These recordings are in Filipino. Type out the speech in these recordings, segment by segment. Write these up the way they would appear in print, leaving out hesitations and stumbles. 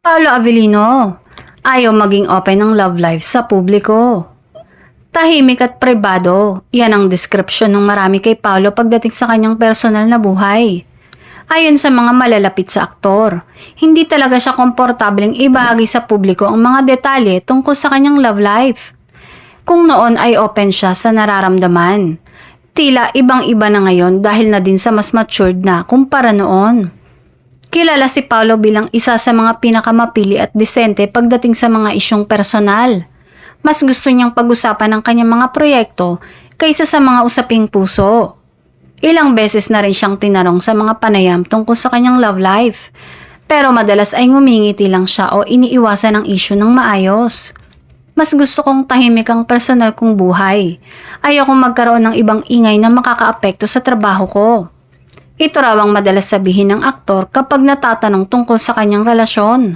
Paolo Avellino, ayaw maging open ng love life sa publiko. Tahimik at pribado, yan ang description ng marami kay Paolo pagdating sa kanyang personal na buhay. Ayon sa mga malalapit sa aktor, hindi talaga siya komportableng ibahagi sa publiko ang mga detalye tungkol sa kanyang love life. Kung noon ay open siya sa nararamdaman, tila ibang-iba na ngayon dahil na din sa mas matured na kumpara noon. Kilala si Paolo bilang isa sa mga pinakamapili at disente pagdating sa mga isyong personal. Mas gusto niyang pag-usapan ang kanyang mga proyekto kaysa sa mga usaping puso. Ilang beses na rin siyang tinanong sa mga panayam tungkol sa kanyang love life. Pero madalas ay ngumingiti lang siya o iniiwasan ang issue ng maayos. Mas gusto kong tahimik ang personal kong buhay. Ayokong magkaroon ng ibang ingay na makakaapekto sa trabaho ko. Ito raw ang madalas sabihin ng aktor kapag natatanong tungkol sa kanyang relasyon.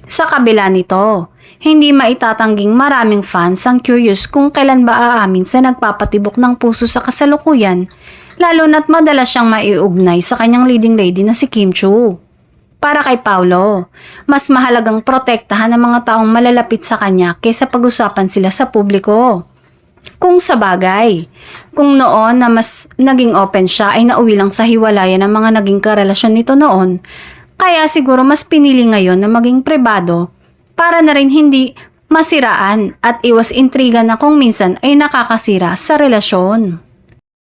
Sa kabila nito, hindi maitatangging maraming fans ang curious kung kailan ba aamin sa nagpapatibok ng puso sa kasalukuyan, lalo na't madalas siyang maiugnay sa kanyang leading lady na si Kim Chiu. Para kay Paolo, mas mahalagang protektahan ang mga taong malalapit sa kanya kaysa pag-usapan sila sa publiko. Kung sa bagay, kung noon na mas naging open siya ay nauwi lang sa hiwalayan ng mga naging karelasyon nito noon, kaya siguro mas pinili ngayon na maging pribado para na rin hindi masiraan at iwas intriga na kung minsan ay nakakasira sa relasyon.